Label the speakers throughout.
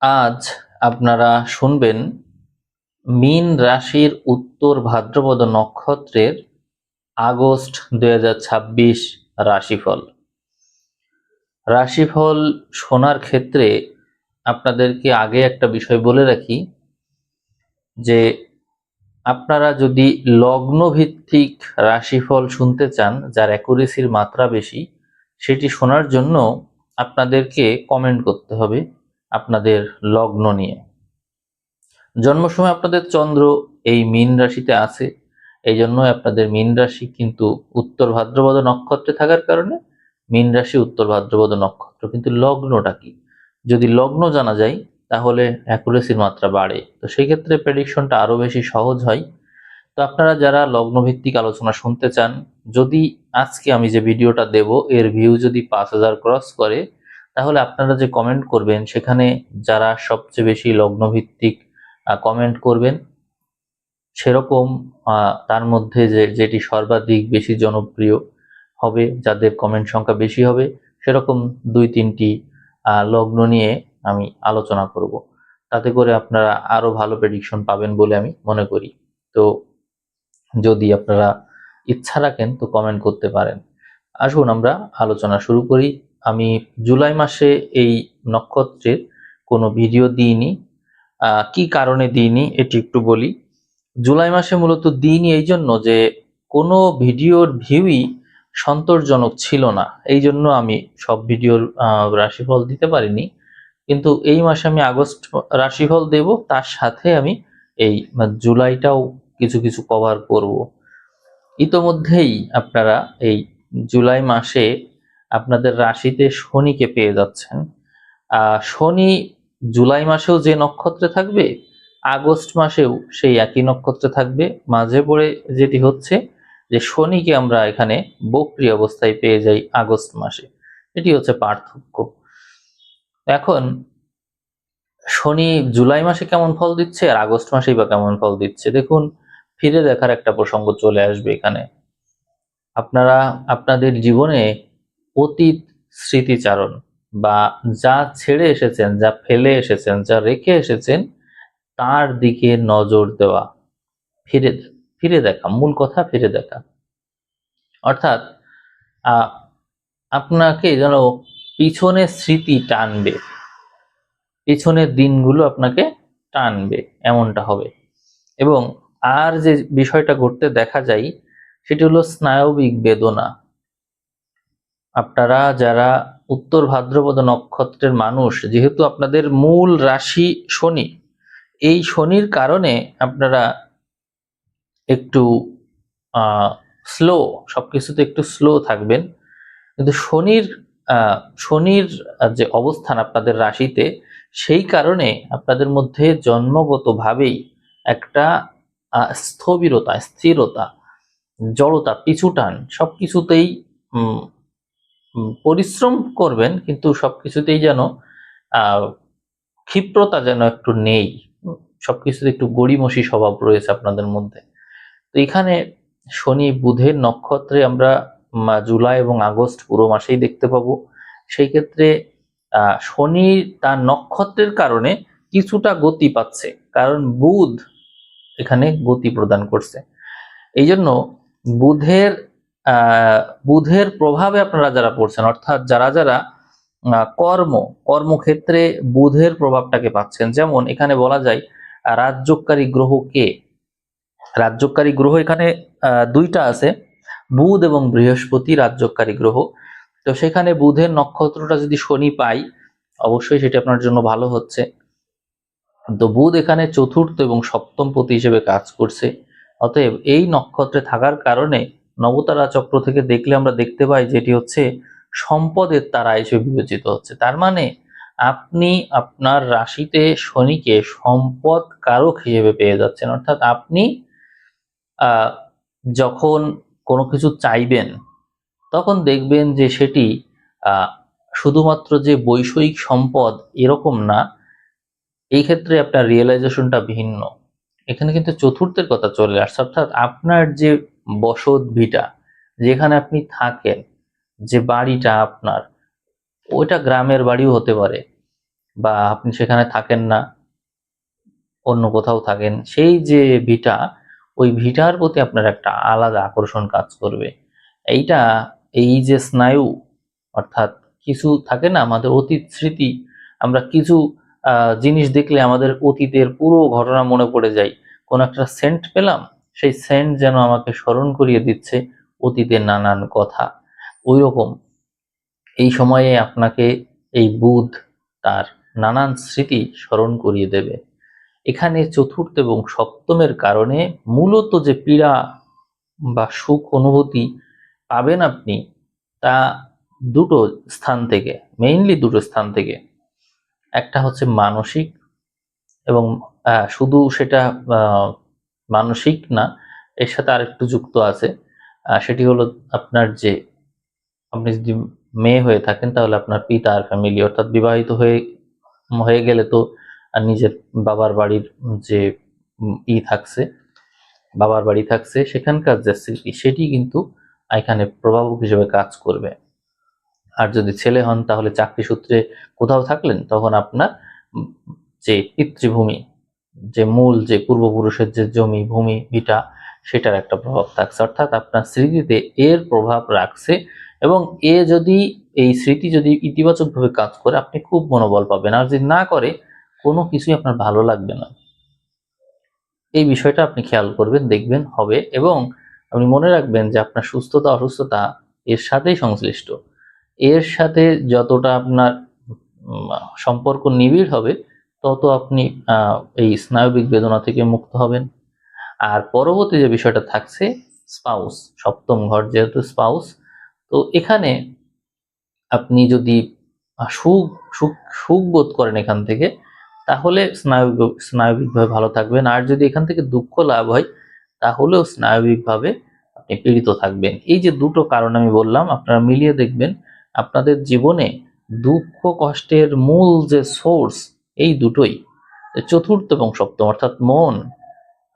Speaker 1: আজ আপনারা শুনবেন মীন রাশির উত্তর ভাদ্রপদ নক্ষত্রের আগস্ট 2026 রাশিফল। রাশিফল শোনার ক্ষেত্রে আপনাদেরকে আগে একটা বিষয় বলে রাখি যে আপনারা যদি লগ্ন ভিত্তিক রাশিফল শুনতে চান যার অ্যাকুরেসির মাত্রা বেশি, সেটি শোনার জন্য আপনাদেরকে কমেন্ট করতে হবে আপনাদের লগ্ন নিয়ে। জন্ম সময় আপনাদের চন্দ্র এই মীন রাশিতে আছে, এই জন্য আপনাদের মীন রাশি কিন্তু উত্তর ভাদ্রপদ নক্ষত্রে থাকার কারণে মীন রাশি উত্তর ভাদ্রপদ নক্ষত্র। কিন্তু লগ্নটা কি, যদি লগ্ন জানা যায় তাহলে অ্যাকুরেসির মাত্রা বাড়ে, তো সেই ক্ষেত্রে প্রেডিকশনটা আরো বেশি সহজ হয়। তো আপনারা যারা লগ্ন ভিত্তিক আলোচনা শুনতে চান, যদি আজকে আমি যে ভিডিওটা দেব এর ভিউ যদি 5000 ক্রস করে, তাহলে আপনারা যে কমেন্ট করবেন সেখানে যারা সবচেয়ে বেশি লগ্ন ভিত্তিক কমেন্ট করবেন সেরকম তার মধ্যে যেটি সর্বাধিক বেশি জনপ্রিয় হবে, যাদের কমেন্ট সংখ্যা বেশি হবে, সেরকম 2-3টি লগ্ন নিয়ে আমি আলোচনা করব। তাতে করে আপনারা আরো ভালো প্রেডিকশন পাবেন বলে আমি মনে করি। তো যদি আপনারা ইচ্ছা রাখেন তো কমেন্ট করতে পারেন। আসুন আমরা আলোচনা শুরু করি। আমি জুলাই মাসে এই নক্ষত্রের কোনো ভিডিও দিইনি। কি কারণে দিইনি এটি একটু বলি। জুলাই মাসে মূলত দিইনি এই জন্য যে কোনো ভিডিওর ভিউই সন্তোষজনক ছিল না, এই জন্য আমি সব ভিডিওর রাশিফল দিতে পারিনি। কিন্তু এই মাসে আমি আগস্ট রাশিফল দেব, তার সাথে আমি এই জুলাইটাও কিছু কিছু কভার করব। ইতোমধ্যেই আপনারা এই জুলাই মাসে আপনাদের রাশিতে শনিকে পেয়ে যাচ্ছেন। শনি জুলাই মাসেও যে নক্ষত্রে থাকবে, আগস্ট মাসেও সেই একই নক্ষত্রে থাকবে। মাঝে পড়ে যেটি হচ্ছে যে শনিকে আমরা এখানে বক্রী অবস্থায় পেয়ে যাই আগস্ট মাসে, এটি হচ্ছে পার্থক্য। এখন শনি জুলাই মাসে কেমন ফল দিচ্ছে আর আগস্ট মাসেই বা কেমন ফল দিচ্ছে, দেখুন ফিরে দেখার একটা প্রসঙ্গ চলে আসবে এখানে। আপনারা আপনাদের জীবনে অতীত স্মৃতিচারণ বা যা ছেড়ে এসেছেন, যা ফেলে এসেছেন, যা রেখে এসেছেন, তার দিকে নজর দেওয়া, ফিরে ফিরে দেখা, মূল কথা ফিরে দেখা। অর্থাৎ আপনাকে যেন পিছনের স্মৃতি টানবে, পিছনের দিনগুলো আপনাকে টানবে, এমনটা হবে। এবং আর যে বিষয়টা ঘটতে দেখা যায় সেটি হলো স্নায়বিক বেদনা। আপনারা যারা উত্তর ভাদ্রপদ নক্ষত্রের মানুষ, যেহেতু আপনাদের মূল রাশি শনি, এই শনির কারণে আপনারা একটু স্লো, সবকিছুতে একটু স্লো থাকবেন। কিন্তু শনির যে অবস্থান আপনাদের রাশিতে, সেই কারণে আপনাদের মধ্যে জন্মগতভাবেই একটা স্থবিরতা, স্থিরতা, জড়তা, পিছুটান, সবকিছুতেই পরিশ্রম করবেন কিন্তু সবকিছুতেই যেন ক্ষিপ্রতা যেন একটু নেই, সবকিছুতে একটু গড়িমসি স্বভাব রয়েছে আপনাদের মধ্যে। তো এখানে শনি বুধের নক্ষত্রে আমরা জুলাই এবং আগস্ট পুরো মাসেই দেখতে পাবো। সেই ক্ষেত্রে শনি তার নক্ষত্রের কারণে কিছুটা গতি পাচ্ছে, কারণ বুধ এখানে গতি প্রদান করছে। এই জন্য বুধের বুধের প্রভাবে আপনারা যারা পড়ছেন, অর্থাৎ যারা যারা কর্মক্ষেত্রে বুধের প্রভাবটাকে পাচ্ছেন। যেমন এখানে বলা যায় রাজ্যকারী গ্রহ কে, রাজ্যকারী গ্রহ এখানে দুইটা আছে, বুধ এবং বৃহস্পতি রাজ্যকারী গ্রহ। তো সেখানে বুধের নক্ষত্রটা যদি শনি পাই, অবশ্যই সেটি আপনার জন্য ভালো হচ্ছে। তো বুধ এখানে চতুর্থ এবং সপ্তম পতি হিসেবে কাজ করছে। অতএব এই নক্ষত্রে থাকার কারণে নবতারা চক্র থেকে দেখলে আমরা দেখতে পাই যেটি হচ্ছে সম্পদের তারা হিসেবে বিবেচিত হচ্ছে। তার মানে আপনি আপনার রাশিতে শনিকে সম্পদ কারক হিসেবে পেয়ে যাচ্ছেন। অর্থাৎ আপনি যখন কোনো কিছু চাইবেন তখন দেখবেন যে সেটি শুধুমাত্র যে বৈষয়িক সম্পদ এরকম না, এই ক্ষেত্রে আপনার রিয়েলাইজেশনটা ভিন্ন। এখানে কিন্তু চতুর্থের কথা চলে আসছে, অর্থাৎ আপনার যে বসত ভিটা, যেখানে আপনি থাকেন, যে বাড়িটা আপনার, ওইটা গ্রামের বাড়িও হতে পারে বা আপনি সেখানে থাকেন না, অন্য কোথাও থাকেন, সেই যে ভিটা, ওই ভিটার প্রতি আপনার একটা আলাদা আকর্ষণ কাজ করবে। এইটা, এই যে স্নায়ু, অর্থাৎ কিছু থাকে না আমাদের অতীত স্মৃতি, আমরা কিছু জিনিস দেখলে আমাদের অতীতের পুরো ঘটনা মনে পড়ে যায়। কোন একটা সেন্ট পেলাম, সেই সেন্ট যেন আমাকে স্মরণ করিয়ে দিচ্ছে অতীতের নানান কথা। ওই রকম এই সময়ে আপনাকে এই বুধ তার নানান স্মৃতি স্মরণ করিয়ে দেবে। এখানে চতুর্থ এবং সপ্তমের কারণে মূলত যে পীড়া বা সুখ অনুভূতি পাবেন আপনি, তা দুটো স্থান থেকে, মেইনলি দুটো স্থান থেকে। একটা হচ্ছে মানসিক, এবং শুধু সেটা মানসিক না, এর সাথে আরেকটু যুক্ত আছে। সেটি হলো আপনার যে, আপনি যদি মেয়ে হয়ে থাকেন তাহলে আপনার পিতা আর ফ্যামিলি, অর্থাৎ বিবাহিত হয়ে হয়ে গেলে তো আর নিজের বাবার বাড়ির যে থাকছে, বাবার বাড়ি থাকছে, সেখানকার যে স্মৃতি সেটি কিন্তু এখানে প্রভাবক হিসেবে কাজ করবে। আর যদি ছেলে হন তাহলে চাকরি সূত্রে কোথাও থাকলেন, তখন আপনার যে পিতৃভূমি, যে মূল যে পূর্বপুরুষের যে জমি ভূমি ভিটা, সেটার একটা প্রভাব থাকছে, অর্থাৎ আপনার স্মৃতিতে এর প্রভাব রাখছে। এবং যদি এই স্মৃতি যদি ইতিবাচকভাবে কাজ করে, আপনি খুব মনোবল পাবেন। আর যদি না করে, কোনো কিছুই আপনার ভালো লাগবে না। এই বিষয়টা আপনি খেয়াল করবেন, দেখবেন হবে। এবং আপনি মনে রাখবেন যে আপনার সুস্থতা অসুস্থতা এর সাথেই সংশ্লিষ্ট। এর সাথে যতটা আপনার সম্পর্ক নিবিড় হবে, তত আপনি এই স্নায়বিক বেদনা থেকে মুক্ত হবেন। আর পরবর্তী যে বিষয়টা থাকছে, স্পাউস, সপ্তম ঘর যেহেতু স্পাউস, তো এখানে আপনি যদি সুখ সুখ সুখ বোধ করেন এখান থেকে, তাহলে স্নায়বিকভাবে ভালো থাকবেন। আর যদি এখান থেকে দুঃখ লাভ হয়, তাহলেও স্নায়বিকভাবে আপনি পীড়িত থাকবেন। এই যে দুটো কারণ আমি বললাম, আপনারা মিলিয়ে দেখবেন আপনাদের জীবনে দুঃখ কষ্টের মূল যে সোর্স, এই দুটোই। চতুর্থ এবং সপ্তম, অর্থাৎ মন,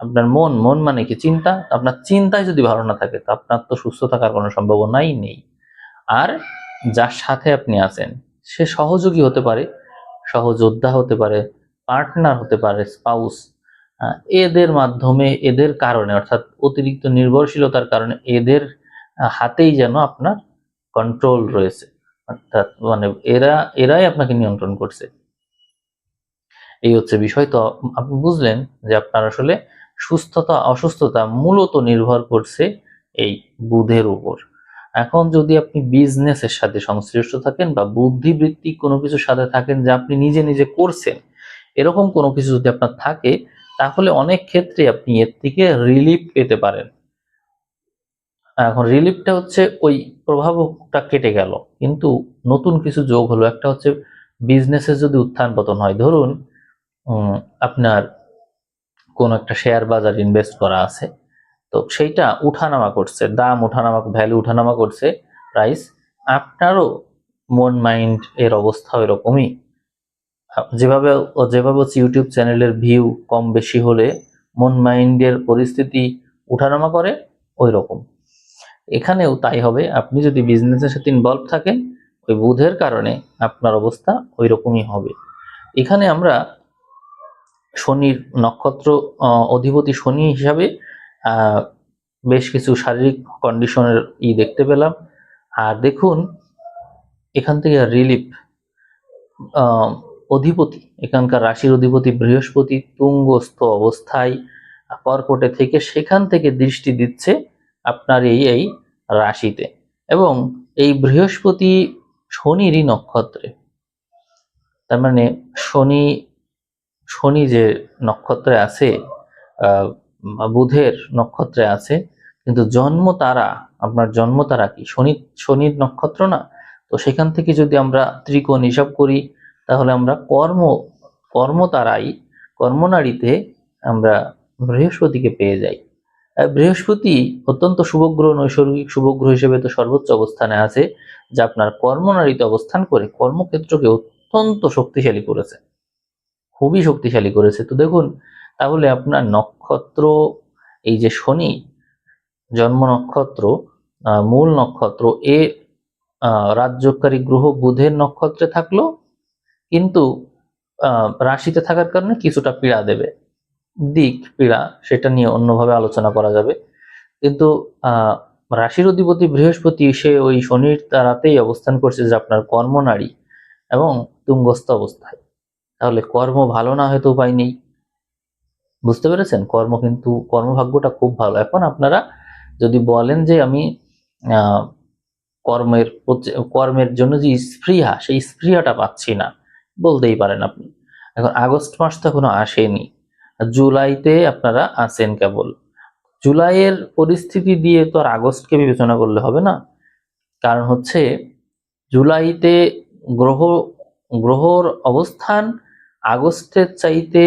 Speaker 1: আপনার মন, মন মানে কি? চিন্তা। আপনার চিন্তায় যদি ভালো না থাকে, তো আপনার তো সুস্থ থাকার কোনো সম্ভাবনাই নেই। আর যার সাথে আপনি আছেন, সে সহযোগী হতে পারে, সহযোদ্ধা হতে পারে, পার্টনার হতে পারে, স্পাউস। এদের মাধ্যমে, এদের কারণে, অর্থাৎ অতিরিক্ত নির্ভরশীলতার কারণে এদের হাতেই যেন আপনার কন্ট্রোল রয়েছে, অর্থাৎ মানে এরাই আপনাকে নিয়ন্ত্রণ করছে। এই হচ্ছে বিষয়। তো আপনি বুঝলেন যে আপনার আসলে সুস্থতা অসুস্থতা মূলত নির্ভর করছে এই বুধের উপর। এখন যদি আপনি বিজনেসের সাথে সংশ্লিষ্ট থাকেন বা বুদ্ধিবৃত্তিক কোনো কিছুর সাথে থাকেন, যে আপনি নিজে নিজে করছেন, এরকম কোনো কিছু যদি আপনার থাকে, তাহলে অনেক ক্ষেত্রে আপনি এর থেকে রিলিফ পেতে পারেন। এখন রিলিফটা হচ্ছে ওই প্রভাবটা কেটে গেল, কিন্তু নতুন কিছু যোগ হলো। একটা হচ্ছে বিজনেসের যদি উত্থান পতন হয়, ধরুন আপনার কোন একটা শেয়ার বাজার ইনভেস্ট করা আছে, তো সেইটা উঠানামা করছে, দাম উঠানামা, ভ্যালু উঠানামা করছে, প্রাইস। আপনারও মন মাইন্ড এর অবস্থা এরকমই। যেভাবে যেভাবে হচ্ছে ইউটিউব চ্যানেলের ভিউ কম বেশি হলে মন মাইন্ডের পরিস্থিতি উঠানামা করে, ওই রকম এখানেও তাই হবে। আপনি যদি বিজনেসের সাথে ইনভলভ থাকেন, ওই বুধের কারণে আপনার অবস্থা ওই রকমই হবে। এখানে আমরা শনির নক্ষত্র অধিপতি শনি হিসাবে বেশ কিছু শারীরিক কন্ডিশনের দেখতে পেলাম। আর দেখুন, এখান থেকে রিলিফ, অধিপতি, এখানকার রাশির অধিপতি বৃহস্পতি তুঙ্গস্থ অবস্থায় কর্কটে থেকে, সেখান থেকে দৃষ্টি দিচ্ছে আপনার এই রাশিতে। এবং এই বৃহস্পতি শনিরই নক্ষত্রে, তার মানে শনি শনি যে নক্ষত্রে আছে, বুধের নক্ষত্রে আছে, কিন্তু জন্ম তারা, আপনার জন্ম তারা কি শনির নক্ষত্র না? তো সেখান থেকে যদি আমরা ত্রিকোণ হিসাব করি, তাহলে আমরা কর্মতারাই, কর্মনারীতে আমরা বৃহস্পতিকে পেয়ে যাই। বৃহস্পতি অত্যন্ত শুভগ্রহ, নৈসর্গিক শুভগ্রহ হিসেবে তো সর্বোচ্চ অবস্থানে আছে, যা আপনার কর্মনারীতে অবস্থান করে কর্মক্ষেত্রকে অত্যন্ত শক্তিশালী করেছে, খুবই শক্তিশালী করেছে। তো দেখুন, তাহলে আপনার নক্ষত্র, এই যে শনি জন্ম নক্ষত্র, মূল নক্ষত্র, রাজযোগকারী গ্রহ বুধের নক্ষত্রে থাকলো, কিন্তু রাশিতে থাকার কারণে কিছুটা পীড়া দেবে, দিক পীড়া সেটা নিয়ে অন্যভাবে আলোচনা করা যাবে। কিন্তু রাশির অধিপতি বৃহস্পতি সে ওই শনির তারাতেই অবস্থান করছে যে আপনার কর্মনারী এবং তুঙ্গস্থ অবস্থায়, তাহলে কর্ম ভালো না হয়তো উপায় নেই। বুঝতে পেরেছেন? কিন্তু কর্মভাগ্যটা খুব ভালো। এখন আপনারা যদি বলেন যে আমি কর্মের জন্য যে স্পৃহা, সেই স্পৃহাটা পাচ্ছি না, বলতেই পারেন আপনি। এখন আগস্ট মাস তো এখনো আসেনি, জুলাইতে আপনারা আছেন কেবল। জুলাইয়ের পরিস্থিতি দিয়ে তো আর আগস্টকে বিবেচনা করলে হবে না। কারণ হচ্ছে জুলাইতে গ্রহর অবস্থান আগস্টের চাইতে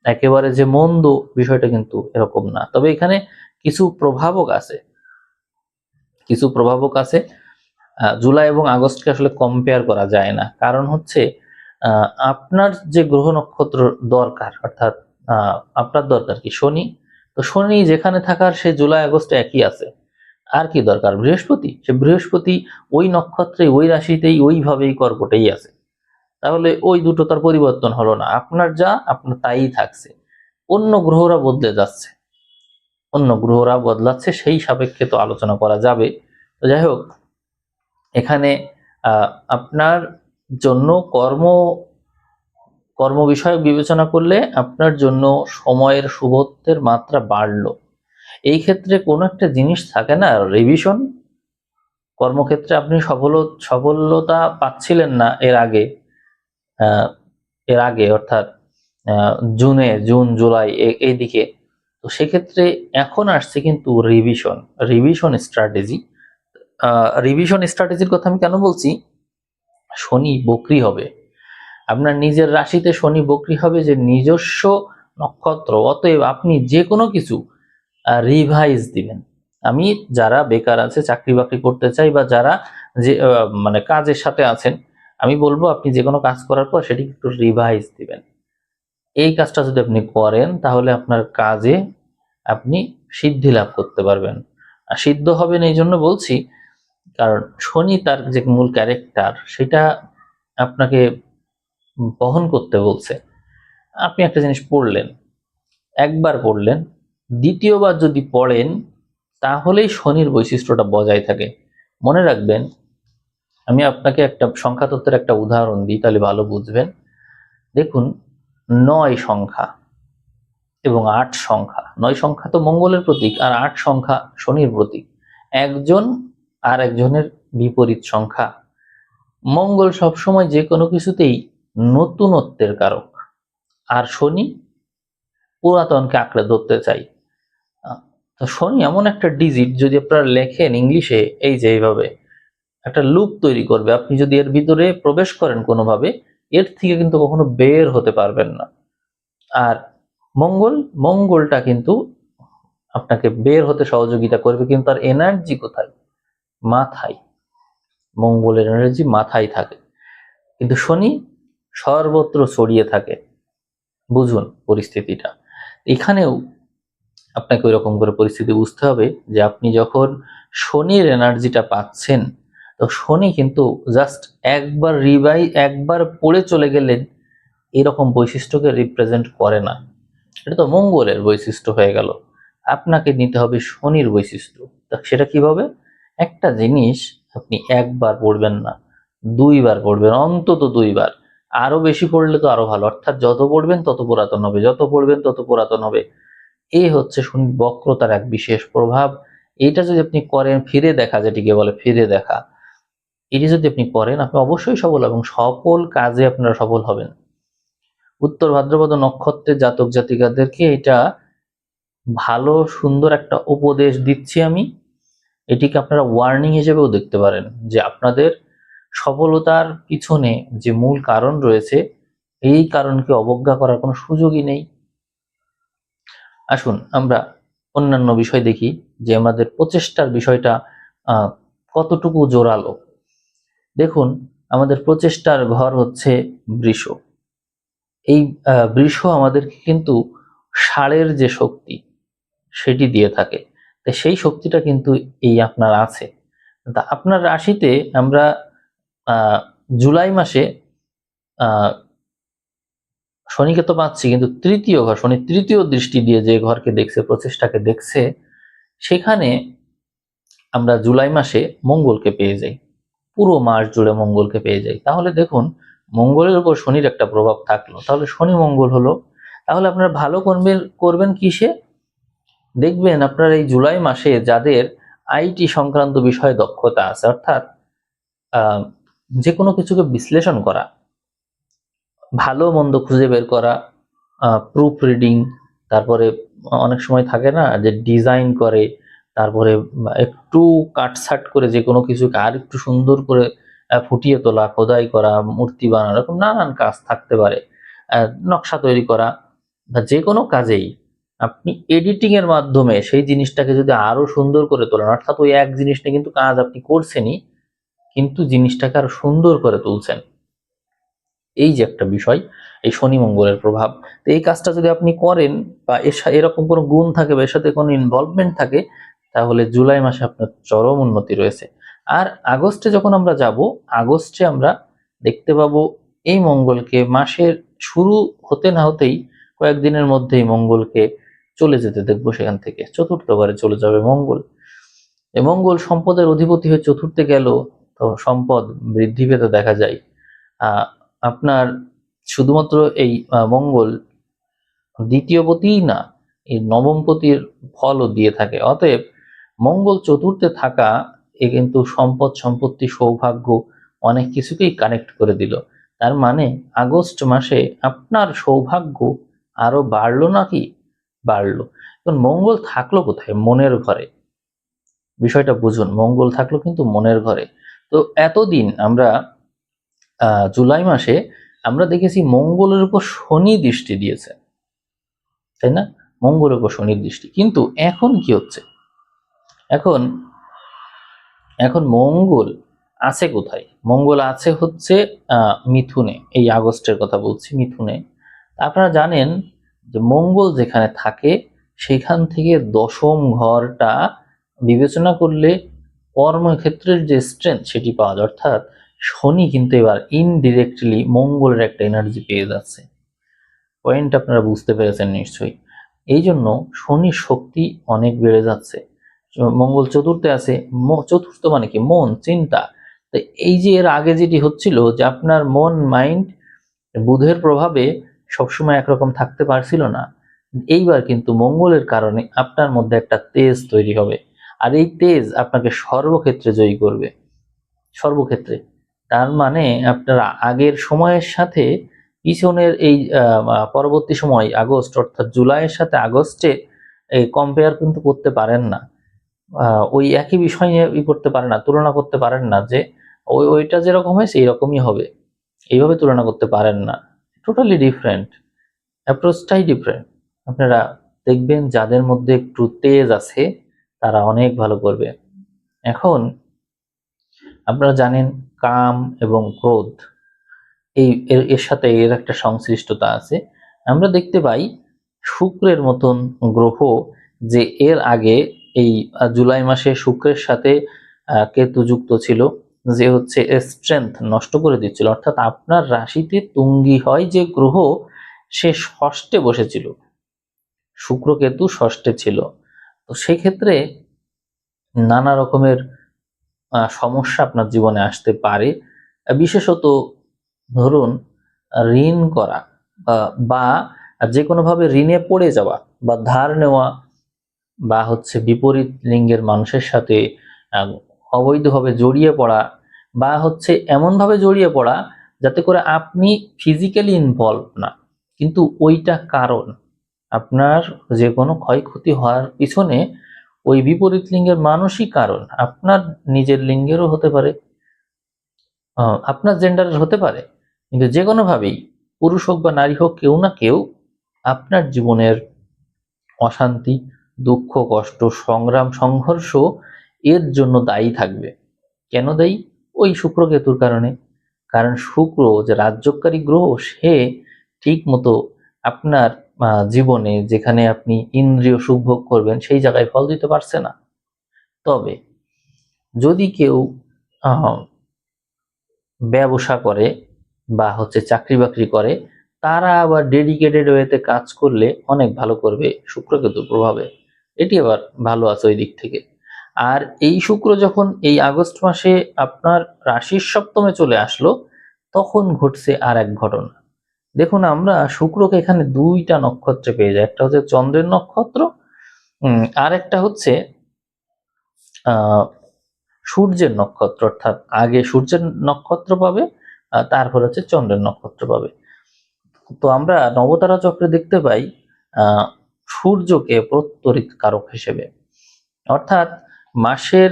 Speaker 1: একেবারে যে মন্দ, বিষয়টা কিন্তু এরকম না। তবে এখানে কিছু প্রভাবক আছে, জুলাই এবং আগস্টকে আসলে কম্পেয়ার করা যায় না। কারণ হচ্ছে আপনার যে গ্রহ নক্ষত্র দরকার, অর্থাৎ আপনার দরকার কি শনি, তো শনি যেখানে থাকার সে জুলাই আগস্টে একই আছে। আর কি দরকার? বৃহস্পতি, সে বৃহস্পতি ওই নক্ষত্রে ওই রাশিতেই ওইভাবেই কর্কটেই আছে। তাহলে ওই দুটো তার পরিবর্তন হলো না, আপনার যা আপনার তাই থাকছে। অন্য গ্রহরা বদলাচ্ছে, সেই সাপেক্ষে তো আলোচনা করা যাবে। তো যাই হোক, এখানে আপনার জন্য কর্ম বিষয়ক বিবেচনা করলে আপনার জন্য সময়ের শুভত্বের মাত্রা বাড়লো। এই ক্ষেত্রে কোনো একটা জিনিস থাকে না, রিভিশন। কর্মক্ষেত্রে আপনি সফলতা পাচ্ছিলেন না এর আগে অর্থাৎ জুন জুলাই এই দিকে, তো সেক্ষেত্রে এখন আসছে কিন্তু রিভিশন স্ট্র্যাটেজির কথা আমি কেন বলছি? শনি বক্রি হবে, আপনার নিজের রাশিতে শনি বক্রি হবে, যে নিজস্ব নক্ষত্র, অতএব আপনি যে কোনো কিছু রিভাইজ দিবেন। আমি যারা বেকার আছে, চাকরি বাকরি করতে চাই, বা যারা যে মানে কাজের সাথে আছেন, আমি বলবো আপনি যে কোনো কাজ করার পর সেটি একটু রিভাইজ দিবেন। এই কাজটা যদি আপনি করেন তাহলে আপনার কাজে আপনি সিদ্ধি লাভ করতে পারবেন। আর সিদ্ধ হবেন এই জন্য বলছি, কারণ শনি তার যে মূল ক্যারেক্টার সেটা আপনাকে বহন করতে বলছে। আপনি একটা জিনিস পড়লেন, একবার পড়লেন, দ্বিতীয়বার যদি পড়েন তাহলেই শনির বৈশিষ্ট্যটা বজায় থাকে। মনে রাখবেন, আমি আপনাকে একটা সংখ্যা তত্ত্বের একটা উদাহরণ দিই, তাহলে ভালো বুঝবেন। দেখুন, 9 সংখ্যা এবং 8 সংখ্যা, 9 সংখ্যা তো মঙ্গলের প্রতীক, আর 8 সংখ্যা শনির প্রতীক। একজন আর একজনের বিপরীত সংখ্যা। মঙ্গল সবসময় যে কোনো কিছুতেই নতুনত্বের কারক, আর শনি পুরাতনকে আঁকড়ে ধরতে চাই। তো শনি এমন একটা ডিজিট, যদি আপনারা লেখেন ইংলিশে এই যে এইভাবে, একটা লুপ তৈরি করবে। আপনি যদি এর ভিতরে প্রবেশ করেন কোনোভাবে, এর থেকে কিন্তু কখনো বের হতে পারবেন না। আর মঙ্গলটা কিন্তু আপনাকে বের হতে সহযোগিতা করবে, কিন্তু তার এনার্জি কোথায়? মাথায়। মঙ্গলের এনার্জি মাথায় থাকে, কিন্তু শনি সর্বত্র ছড়িয়ে থাকে। বুঝুন পরিস্থিতিটা। এখানেও আপনাকে ওই রকম করে পরিস্থিতি বুঝতে হবে যে আপনি যখন শনির এনার্জিটা পাচ্ছেন, তো শনি কিন্তু জাস্ট একবার পড়ে চলে গেলেন এরকম বৈশিষ্ট্যকে রিপ্রেজেন্ট করে না। এটা তো মঙ্গলের বৈশিষ্ট্য হয়ে গেল। আপনাকে নিতে হবে শনির বৈশিষ্ট্য। সেটা কিভাবে? একটা জিনিস আপনি একবার পড়বেন না, 2 বার পড়বেন, অন্তত 2 বার। আরো বেশি পড়লে তো আরো ভালো, অর্থাৎ যত পড়বেন তত পুরাতন হবে, যত পড়বেন তত পুরাতন হবে। এই হচ্ছে শনি বক্রতার এক বিশেষ প্রভাব। এইটা যদি আপনি করেন, ফিরে দেখা, যেটিকে বলে ফিরে দেখা, এটি যদি আপনি করেন, আপনি অবশ্যই সফল, এবং সকল কাজে আপনারা সফল হবেন। উত্তর ভাদ্রপদ নক্ষত্রের জাতক জাতিকাদেরকে এটা ভালো সুন্দর একটা উপদেশ দিচ্ছি আমি। এটিকে আপনারা ওয়ার্নিং হিসেবেও দেখতে পারেন, যে আপনাদের সফলতার পিছনে যে মূল কারণ রয়েছে, এই কারণকে অবজ্ঞা করার কোনো সুযোগই নেই। আসুন আমরা অন্যান্য বিষয় দেখি, যে আমাদের প্রচেষ্টার বিষয়টা কতটুকু জোরালো। দেখুন, আমাদের প্রচেষ্টার ঘর হচ্ছে বৃষ। এই বৃষ আমাদেরকে কিন্তু ষাঁড়ের যে শক্তি সেটি দিয়ে থাকে, তো সেই শক্তিটা কিন্তু এই আপনার আছে। তা আপনার রাশিতে আমরা জুলাই মাসে শনিকে তো পাচ্ছি, কিন্তু তৃতীয় ঘর, শনি তৃতীয় দৃষ্টি দিয়ে যে ঘরকে দেখছে, প্রচেষ্টাকে দেখছে, সেখানে আমরা জুলাই মাসে মঙ্গলকে পেয়ে যাই, পুরো মাস জুড়ে মঙ্গলকে পেয়ে যাই। তাহলে দেখুন, মঙ্গলের উপর শনির একটা প্রভাব থাকলো, তাহলে শনি মঙ্গল হলো। তাহলে আপনারা ভালো করবেন কিসে? দেখবেন আপনার এই জুলাই মাসে যাদের আইটি সংক্রান্ত বিষয়ে দক্ষতা আছে, অর্থাৎ যে কোনো কিছুকে বিশ্লেষণ করা, ভালো মন্দ খুঁজে বের করা, প্রুফ রিডিং, তারপরে অনেক সময় থাকে না যে ডিজাইন করে, তারপরে একটু কাটছাট করে যে কোনো কিছুকে আর একটু সুন্দর করে ফুটিয়ে তোলা, খোদাই করা, মূর্তি বানানো, এরকম নানান কাজ থাকতে পারে, নকশা তৈরি করা, বা যে কোনো কাজেই আপনি এডিটিং এর মাধ্যমে সেই জিনিসটাকে যদি আরো সুন্দর করে তোলেন, অর্থাৎ ওই এক জিনিসটা কিন্তু কাজ আপনি করছেনই, কিন্তু জিনিসটাকে আরো সুন্দর করে তুলছেন, এই যে একটা বিষয়, এই শনি মঙ্গলের প্রভাব। তো এই কাজটা যদি আপনি করেন, বা এরকম কোনো গুণ থাকে বা এর সাথে কোনো ইনভলভমেন্ট থাকে, তাহলে জুলাই মাসে আপনার চরম উন্নতি রয়েছে। আর আগস্টে যখন আমরা যাব, আগস্টে আমরা দেখতে পাবো এই মঙ্গলকে, মাসের শুরু হতে না হতেই কয়েকদিনের মধ্যেই মঙ্গলকে চলে যেতে দেখবো, সেখান থেকে চতুর্থ ঘরে চলে যাবে মঙ্গল। এই মঙ্গল সম্পদের অধিপতি হয়ে চতুর্থে গেল, তো সম্পদ বৃদ্ধি পেতে দেখা যায়। আহ আপনার শুধুমাত্র এই মঙ্গল দ্বিতীয় পতিই না, এই নবম পতির ফলও দিয়ে থাকে। অতএব মঙ্গল চতুর্থে থাকা এ কিন্তু সম্পদ, সম্পত্তি, সৌভাগ্য অনেক কিছুকেই কানেক্ট করে দিল। তার মানে আগস্ট মাসে আপনার সৌভাগ্য আরো বাড়লো নাকি? বাড়লো। এখন মঙ্গল থাকলো কোথায়? মনের ঘরে। বিষয়টা বুঝুন, মঙ্গল থাকলো কিন্তু মনের ঘরে। তো এতদিন আমরা জুলাই মাসে আমরা দেখেছি মঙ্গলের উপর শনি দৃষ্টি দিয়েছে, তাই না? মঙ্গলের উপর শনির দৃষ্টি। কিন্তু এখন কি হচ্ছে? এখন এখন মঙ্গল আছে কোথায়? মঙ্গল আছে হচ্ছে মিথুনে। এই আগস্টের কথা বলছি, মিথুনে। আপনারা জানেন যে মঙ্গল যেখানে থাকে সেখান থেকে দশম ঘরটা বিবেচনা করলে কর্মক্ষেত্রের যে স্ট্রেংথ সেটি পাওয়া যায়। অর্থাৎ শনি কিন্তু এবার ইনডিরেক্টলি মঙ্গলের একটা এনার্জি পেয়ে যাচ্ছে। পয়েন্ট আপনারা বুঝতে পেরেছেন নিশ্চয়ই। এই জন্য শনির শক্তি অনেক বেড়ে যাচ্ছে। মঙ্গল চতুর্থে আছে, চতুর্থ মানে কি? মন, চিন্তা। তো এই যে এর আগে যেটি হচ্ছিল যে আপনার মন, মাইন্ড বুধের প্রভাবে সবসময় একরকম থাকতে পারছিল না, এইবার কিন্তু মঙ্গলের কারণে আপনার মধ্যে একটা তেজ তৈরি হবে, আর এই তেজ আপনাকে সর্বক্ষেত্রে জয়ী করবে, সর্বক্ষেত্রে। তার মানে আপনারা আগের সময়ের সাথে পিছনের এই পরবর্তী সময় আগস্ট, অর্থাৎ জুলাইয়ের সাথে আগস্টে এই কম্পেয়ার কিন্তু করতে পারেন না। ওই একই বিষয় নিয়ে করতে পারেন না, তুলনা করতে পারেন না যে ওইটা যেরকম হয়েছে এইরকমই হবে, এইভাবে তুলনা করতে পারেন না। টোটালি ডিফারেন্ট, অ্যাপ্রোচটাই ডিফারেন্ট। আপনারা দেখবেন যাদের মধ্যে একটু তেজ আছে তারা অনেক ভালো করবে। এখন আপনারা জানেন কাম এবং ক্রোধ, এর সাথে এর একটা সংশ্লিষ্টতা আছে। আমরা দেখতে পাই শুক্রের মতন গ্রহ, যে এর আগে এই জুলাই মাসে শুক্রের সাথে কেতু যুক্ত ছিল, যে হচ্ছে স্ট্রেংথ নষ্ট করে দিচ্ছিল। অর্থাৎ আপনার রাশিতে তুঙ্গি হয় যে গ্রহ, সে ষষ্ঠে বসেছিল, শুক্র কেতু ষষ্ঠে ছিল। তো সেই ক্ষেত্রে নানা রকমের সমস্যা আপনার জীবনে আসতে পারে। বিশেষত ধরুন ঋণ করা, বা যে কোনোভাবে ঋণে পড়ে যাওয়া, বা ধার নেওয়া, বা হচ্ছে বিপরীত লিঙ্গের মানুষের সাথে অবৈধভাবে জড়িয়ে পড়া, বা হচ্ছে এমনভাবে জড়িয়ে পড়া যাতে করে আপনি ফিজিক্যালি ইনভলভ না, কিন্তু ওইটা কারণ আপনার যে কোনো ক্ষয়ক্ষতি হওয়ার পিছনে ওই বিপরীত লিঙ্গের মানুষই কারণ। আপনার নিজের লিঙ্গেরও হতে পারে, আপনার জেন্ডারের হতে পারে, কিন্তু যে কোনোভাবেই পুরুষ হোক বা নারী হোক, কেউ না কেউ আপনার জীবনের অশান্তি, দুঃখ, কষ্ট, সংগ্রাম, সংঘর্ষ এর জন্য দায়ী থাকবে। কেন দায়ী? ওই শুক্র কেতুর কারণে। কারণ শুক্র যে রাজ্যকারী গ্রহ, সে ঠিক মতো আপনার জীবনে যেখানে আপনি ইন্দ্রিয় সুখ ভোগ করবেন সেই জায়গায় ফল দিতে পারছে না। তবে যদি কেউ ব্যবসা করে বা হচ্ছে চাকরি বাকরি করে, তারা আবার ডেডিকেটেড ওয়েতে কাজ করলে অনেক ভালো করবে শুক্র কেতুর প্রভাবে। এটি আবার ভালো আছে ওই দিক থেকে। আর এই শুক্র যখন এই আগস্ট মাসে আপনার রাশির সপ্তমে চলে আসলো, তখন ঘটছে আর এক ঘটনা। দেখুন, আমরা শুক্রকে এখানে দুইটা নক্ষত্রে পেয়ে যাই। একটা হচ্ছে চন্দ্রের নক্ষত্র, আর একটা হচ্ছে সূর্যের নক্ষত্র। অর্থাৎ আগে সূর্যের নক্ষত্র পাবে, তারপর হচ্ছে চন্দ্রের নক্ষত্র পাবে। তো আমরা নবতারা চক্রে দেখতে পাই সূর্যকে প্রত্যরিত কারক হিসেবে। অর্থাৎ মাসের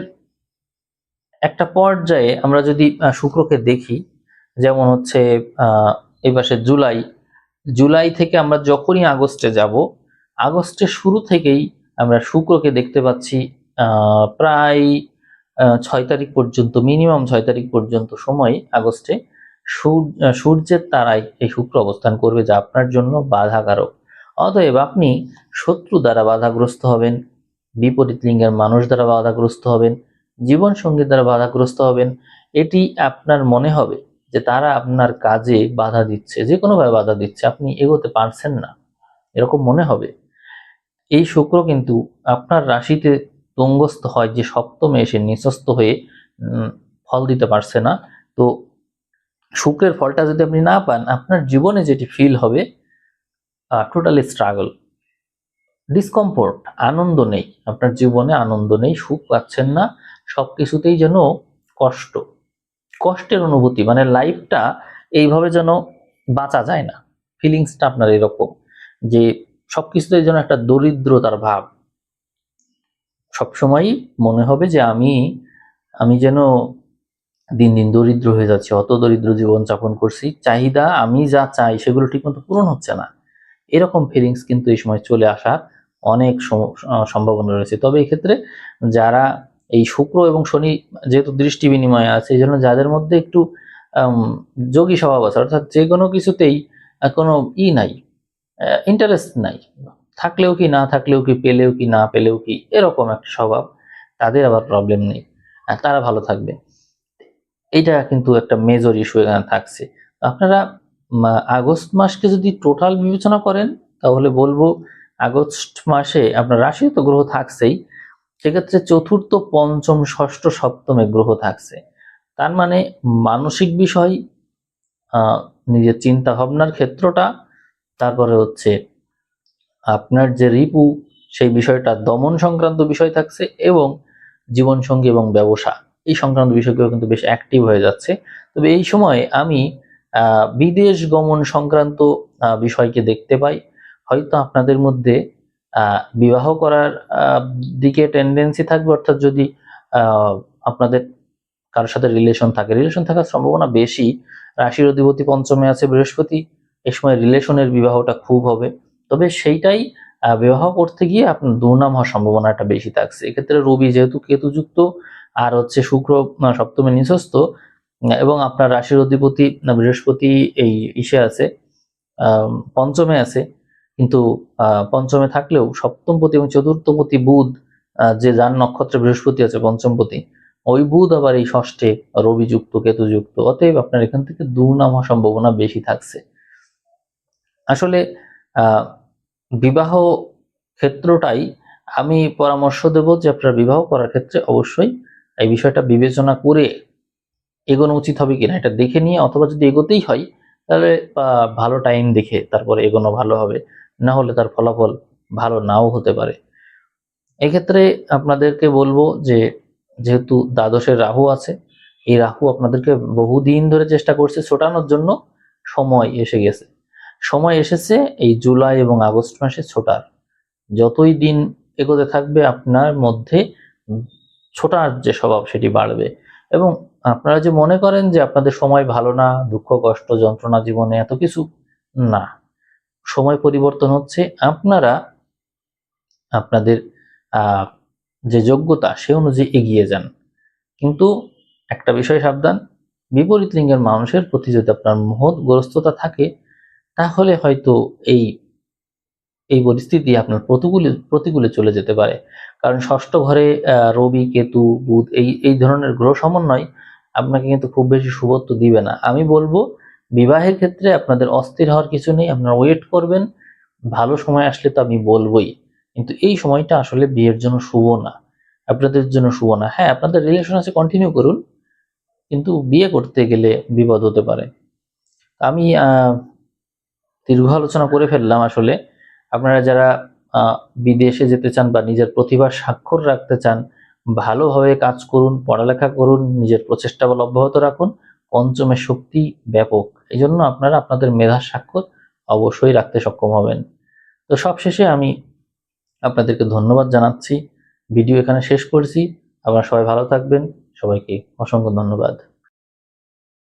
Speaker 1: একটা পর্যায়ে আমরা যদি শুক্রকে দেখি, যেমন হচ্ছে এই মাসে জুলাই থেকে আমরা যখনই আগস্টে যাব, আগস্টের শুরু থেকেই আমরা শুক্রকে দেখতে পাচ্ছি প্রায় 6 তারিখ পর্যন্ত, মিনিমাম 6 তারিখ পর্যন্ত সময় আগস্টে সূর্যের তারায় এই শুক্র অবস্থান করবে, যা আপনার জন্য বাধাকারক। অতএব আপনি শত্রু দ্বারা বাধাগ্রস্ত হবেন, বিপরীত লিঙ্গের মানুষ দ্বারা বাধাগ্রস্ত হবেন, জীবন সঙ্গী দ্বারা বাধাগ্রস্ত হবেন। এটি আপনার মনে হবে যে তারা আপনার কাজে বাধা দিচ্ছে, যে কোনোভাবে বাধা দিচ্ছে, আপনি এগোতে পারছেন না, এরকম মনে হবে। এই শুক্র কিন্তু আপনার রাশিতে তুঙ্গস্থ হয় যে সপ্তমে এসে নিচস্থ হয়ে ফল দিতে পারছে না। তো শুক্রের ফলটা যদি আপনি না পান, আপনার জীবনে যেটি ফিল হবে টোটালি স্ট্রাগল, ডিসকমফোর্ট, আনন্দ নেই, আপনার জীবনে আনন্দ নেই, সুখ পাচ্ছেন না, সবকিছুতেই যেন কষ্টের অনুভূতি, মানে লাইফটা এইভাবে যেন বাঁচা যায় না। ফিলিংসটা আপনার এরকম যে সবকিছুতেই যেন একটা দরিদ্রতার ভাব, সবসময়ই মনে হবে যে আমি যেন দিন দিন দরিদ্র হয়ে যাচ্ছি, অত দরিদ্র জীবন যাপন করছি, চাহিদা আমি যা চাই সেগুলো ঠিকমতো পূরণ হচ্ছে না, এরকম ফিলিংস কিন্তু এই সময় চলে আসার অনেক সম্ভাবনা রয়েছে। তবে এক্ষেত্রে যারা এই শুক্র এবং শনি যেহেতু দৃষ্টি বিনিময়ে আছে, এই জন্য যাদের মধ্যে একটু যোগী স্বভাব আছে, অর্থাৎ যে কোনো কিছুতেই কোনো নাই, ইন্টারেস্ট নাই, থাকলেও কি না থাকলেও কি, পেলেও কি না পেলেও কি, এরকম একটা স্বভাব, তাদের আবার প্রবলেম নেই, তারা ভালো থাকবে। এটা কিন্তু একটা মেজর ইস্যু এখানে থাকছে। আপনারা আগস্ট মাসকে যদি টোটাল বিবেচনা করেন, তাহলে বলবো আগস্ট মাসে আপনার রাশি তো গ্রহ থাকছেই, সেক্ষেত্রে চতুর্থ, পঞ্চম, ষষ্ঠ, সপ্তমে গ্রহ থাকছে। তার মানে মানসিক বিষয়, নিজের চিন্তা ভাবনার ক্ষেত্রটা, তারপরে হচ্ছে আপনার যে রিপু, সেই বিষয়টা দমন সংক্রান্ত বিষয় থাকছে, এবং জীবনসঙ্গী এবং ব্যবসা এই সংক্রান্ত বিষয়গুলো কিন্তু বেশ অ্যাক্টিভ হয়ে যাচ্ছে। তবে এই সময় আমি বিদেশ গমন সংক্রান্ত বিষয়কে দেখতে পাই। হয়তো আপনাদের মধ্যে বিবাহ করার দিকে টেন্ডেন্সি থাকবে, অর্থাৎ যদি আপনাদের কারোর সাথে রিলেশন থাকার সম্ভাবনা বেশি। রাশির অধিপতি পঞ্চমে আছে বৃহস্পতি, এই সময় রিলেশনের বিবাহটা খুব হবে। তবে সেইটাই বিবাহ করতে গিয়ে আপনার দুর্নাম হওয়ার সম্ভাবনাটা বেশি থাকছে। এক্ষেত্রে রবি যেহেতু কেতুযুক্ত, আর হচ্ছে শুক্র সপ্তমে নিচস্থ, এবং আপনার রাশির অধিপতি বৃহস্পতি এই ইসে আছে, পঞ্চমে আছে, কিন্তু পঞ্চমে থাকলেও সপ্তমপতি এবং চতুর্থপতি বুধ, যে যার নক্ষত্রে বৃহস্পতি আছে পঞ্চমপতি, ওই বুধ আবার এই ষষ্ঠে রবিযুক্ত কেতুযুক্ত। অতএব আপনার এখান থেকে দুর্নাম হওয়ার সম্ভাবনা বেশি থাকছে। আসলে বিবাহ ক্ষেত্রটাই আমি পরামর্শ দেব যে আপনারা বিবাহ করার ক্ষেত্রে অবশ্যই এই বিষয়টা বিবেচনা করে এগোনো উচিত হবে কিনা এটা দেখে নিয়ে, অথবা যদি এগোতেই হয় তাহলে ভালো টাইম দেখে তারপরে এগোনো ভালো হবে, না হলে তার ফলাফল ভালো নাও হতে পারে। এক্ষেত্রে আপনাদেরকে বলবো যে যেহেতু দ্বাদশের রাহু আছে, এই রাহু আপনাদেরকে বহুদিন ধরে চেষ্টা করছে ছোটানোর জন্য, সময় এসেছে এই জুলাই এবং আগস্ট মাসে ছোটার। যতই দিন এগোতে থাকবে আপনার মধ্যে ছোটার যে স্বভাব সেটি বাড়বে। এবং আপনারা যে মনে করেন যে আপনাদের সময় ভালো না, দুঃখ কষ্ট যন্ত্রণা জীবনে এত কিছু, না, সময় পরিবর্তন হচ্ছে। আপনারা আপনাদের যে যোগ্যতা সে অনুযায়ী এগিয়ে যান, কিন্তু একটা বিষয় সাবধান, বিপরীত লিঙ্গের মানুষের প্রতি যদি আপনার মোহগ্রস্ততা থাকে, তাহলে হয়তো এই পরিস্থিতি আপনার প্রতিকূলে চলে যেতে পারে। কারণ ষষ্ঠ ঘরে রবি, কেতু, বুধ এই ধরনের গ্রহ সমন্বয় আপনাকে কিন্তু খুব বেশি শুভত্ব দিবে না। আমি বলবো বিবাহের ক্ষেত্রে আপনাদের অস্থির হওয়ার কিছু নেই, আপনারা ওয়েট করবেন, ভালো সময় আসলে তো আমি বলবোই, কিন্তু এই সময়টা আসলে বিয়ের জন্য শুভ না, আপনাদের জন্য শুভ না। হ্যাঁ, আপনাদের রিলেশন আছে, কন্টিনিউ করুন, কিন্তু বিয়ে করতে গেলে বিপদ হতে পারে। আমি দীর্ঘ আলোচনা করে ফেললাম। আসলে আপনারা যারা আহ, বিদেশে যেতে চান বা নিজের প্রতিভার স্বাক্ষর রাখতে চান, ভালোভাবে কাজ করুন, পড়ালেখা করুন, নিজের প্রচেষ্টা বল অব্যাহত রাখুন। পঞ্চমের শক্তি ব্যাপক, এই জন্য আপনারা আপনাদের মেধার স্বাক্ষর অবশ্যই রাখতে সক্ষম হবেন। তো সবশেষে আমি আপনাদেরকে ধন্যবাদ জানাচ্ছি। ভিডিও এখানে শেষ করছি। আপনারা সবাই ভালো থাকবেন। সবাইকে অসংখ্য ধন্যবাদ।